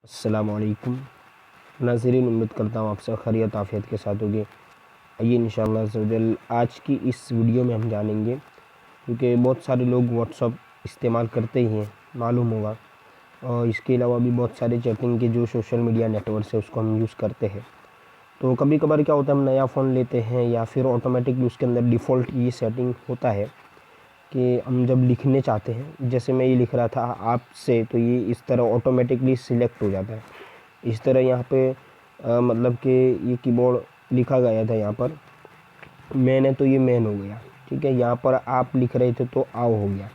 अस्सलामुअलैकुम नाज़रीन, उम्मीद करता हूँ आप सब खैरियत आफियत के साथ होंगे। आइए इंशाअल्लाह अज़्ज़वजल आज की इस वीडियो में हम जानेंगे, क्योंकि बहुत सारे लोग व्हाट्सअप इस्तेमाल करते ही हैं, मालूम होगा, और इसके अलावा भी बहुत सारे चैटिंग के जो सोशल मीडिया नेटवर्क है उसको हम यूज़ करते हैं। तो कभी कभार क्या होता है, हम नया फ़ोन लेते हैं या फिर ऑटोमेटिकली उसके अंदर डिफ़ॉल्ट ये सेटिंग होता है कि हम जब लिखने चाहते हैं, जैसे मैं ये लिख रहा था आपसे, तो ये इस तरह ऑटोमेटिकली सिलेक्ट हो जाता है। इस तरह यहाँ पे मतलब कि ये कीबोर्ड लिखा गया था, यहाँ पर मैंने तो ये मैन हो गया, ठीक है। यहाँ पर आप लिख रहे थे तो आओ हो गया।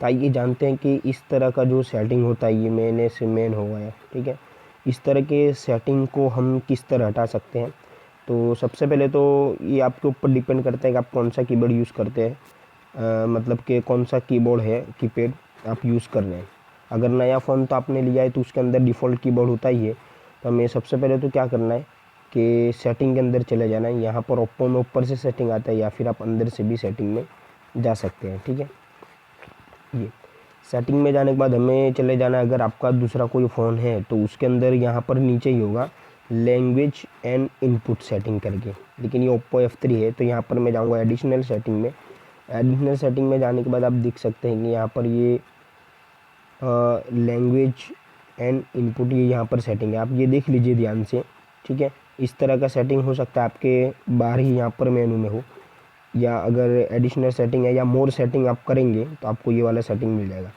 तो आइए जानते हैं कि इस तरह का जो सेटिंग होता है, ये मैंने से मैन हो गया, ठीक है। इस तरह के सेटिंग को हम किस तरह हटा सकते हैं। तो सबसे पहले तो ये आपके ऊपर डिपेंड करता है कि आप कौन सा कीबोर्ड यूज़ करते हैं, मतलब कि कौन सा कीबोर्ड है, कीपैड आप यूज़ कर रहे हैं। अगर नया फ़ोन तो आपने लिया है तो उसके अंदर डिफ़ॉल्ट कीबोर्ड होता ही है। तो हमें सबसे पहले तो क्या करना है कि सेटिंग के अंदर चले जाना है। यहाँ पर ओप्पो में ऊपर से सेटिंग आता है, या फिर आप अंदर से भी सेटिंग में जा सकते हैं, ठीक है। ये सेटिंग में जाने के बाद हमें चले जाना है, अगर आपका दूसरा कोई फ़ोन है तो उसके अंदर यहाँ पर नीचे ही होगा लैंग्वेज एंड इनपुट सेटिंग करके, लेकिन ये ओप्पो F3 है। तो यहाँ पर मैं जाऊँगा एडिशनल सेटिंग में। एडिशनल सेटिंग में जाने के बाद आप देख सकते हैं कि यहाँ पर ये लैंग्वेज एंड इनपुट, ये यहाँ पर सेटिंग है, आप ये देख लीजिए ध्यान से, ठीक है। इस तरह का सेटिंग हो सकता है आपके बाहर ही यहाँ पर मेनू में हो, या अगर एडिशनल सेटिंग है या मोर सेटिंग आप करेंगे तो आपको ये वाला सेटिंग मिल जाएगा।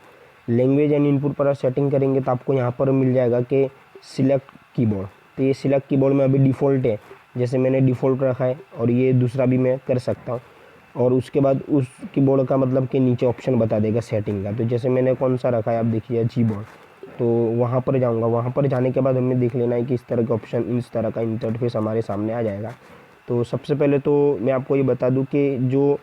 लैंग्वेज एंड इनपुट पर आप सेटिंग करेंगे तो आपको यहाँ पर मिल जाएगा कि सिलेक्ट कीबोर्ड। तो ये सिलेक्ट कीबोर्ड में अभी डिफ़ॉल्ट है, जैसे मैंने डिफ़ॉल्ट रखा है, और ये दूसरा भी मैं कर सकता हूँ। और उसके बाद उस कीबोर्ड का मतलब कि नीचे ऑप्शन बता देगा सेटिंग का। तो जैसे मैंने कौन सा रखा है आप देखिए, जीबोर्ड, तो वहाँ पर जाऊँगा। वहाँ पर जाने के बाद हमें देख लेना है कि इस तरह का ऑप्शन, इस तरह का इंटरफेस हमारे सामने आ जाएगा। तो सबसे पहले तो मैं आपको ये बता दूं कि जो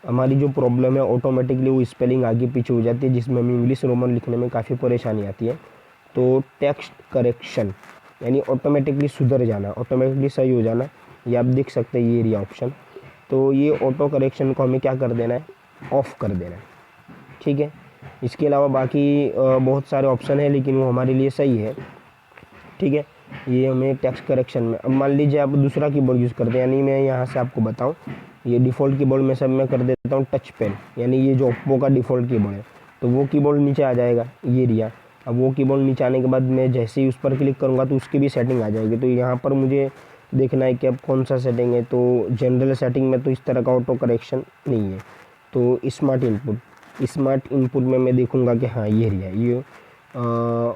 हमारी जो प्रॉब्लम है, ऑटोमेटिकली वो स्पेलिंग आगे पीछे हो जाती है, जिसमें हमें इंग्लिश रोमन लिखने में काफ़ी परेशानी आती है। तो टेक्स्ट करेक्शन यानी ऑटोमेटिकली सुधर जाना, ऑटोमेटिकली सही हो जाना, ये आप देख सकते हैं, ये एरिया ऑप्शन। तो ये ऑटो करेक्शन को हमें क्या कर देना है, ऑफ़ कर देना है, ठीक है। इसके अलावा बाकी बहुत सारे ऑप्शन हैं, लेकिन वो हमारे लिए सही है, ठीक है। ये हमें टेक्स्ट करेक्शन में, अब मान लीजिए आप दूसरा कीबोर्ड यूज़ करते हैं, यानी मैं यहाँ से आपको बताऊँ, ये डिफ़ॉल्ट कीबोर्ड में सब मैं कर देता हूँ टच पेन, यानी ये जो ओप्पो का डिफ़ॉल्ट कीबोर्ड है, तो वो कीबोर्ड नीचे आ जाएगा, ये एरिया। अब वो कीबोर्ड नीचे आने के बाद मैं जैसे ही उस पर क्लिक करूँगा तो उसकी भी सेटिंग आ जाएगी। तो यहाँ पर मुझे देखना है कि अब कौन सा सेटिंग है। तो जनरल सेटिंग में तो इस तरह का ऑटो करेक्शन नहीं है। तो स्मार्ट इनपुट में मैं देखूँगा कि हाँ ये एरिया, ये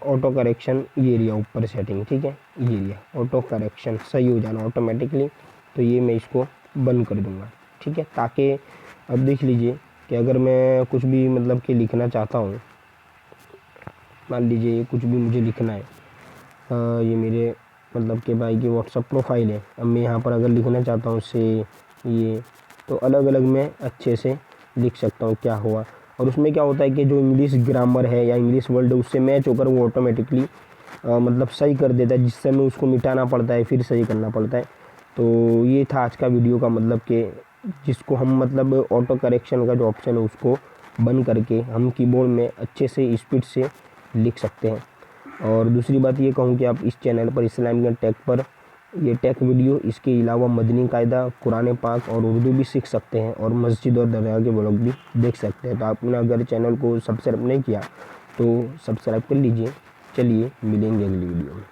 ऑटो करेक्शन, ये एरिया ऊपर सेटिंग, ठीक है, ये एरिया ऑटो करेक्शन सही हो जाना ऑटोमेटिकली। तो ये मैं इसको बंद कर दूंगा, ठीक है, ताकि अब देख लीजिए कि अगर मैं कुछ भी मतलब कि लिखना चाहता हूँ, मान लीजिए कुछ भी मुझे लिखना है, ये मेरे मतलब कि भाई की व्हाट्सअप प्रोफाइल है। अब मैं यहाँ पर अगर लिखना चाहता हूँ से ये, तो अलग अलग मैं अच्छे से लिख सकता हूँ क्या हुआ। और उसमें क्या होता है कि जो इंग्लिश ग्रामर है या इंग्लिश वर्ड है उससे मैच होकर वो ऑटोमेटिकली मतलब सही कर देता है, जिससे हमें उसको मिटाना पड़ता है, फिर सही करना पड़ता है। तो ये था आज का वीडियो का मतलब कि जिसको हम मतलब ऑटो करेक्शन का जो ऑप्शन है उसको बंद करके हम कीबोर्ड में अच्छे से स्पीड से लिख सकते हैं। और दूसरी बात ये कहूँ कि आप इस चैनल पर इस्लामिक टेक पर ये टेक वीडियो, इसके अलावा मदनी कायदा, कुरान पाक और उर्दू भी सीख सकते हैं, और मस्जिद और दरगाह के व्लॉग भी देख सकते हैं। तो आपने अगर चैनल को सब्सक्राइब नहीं किया तो सब्सक्राइब कर लीजिए। चलिए मिलेंगे अगली वीडियो में।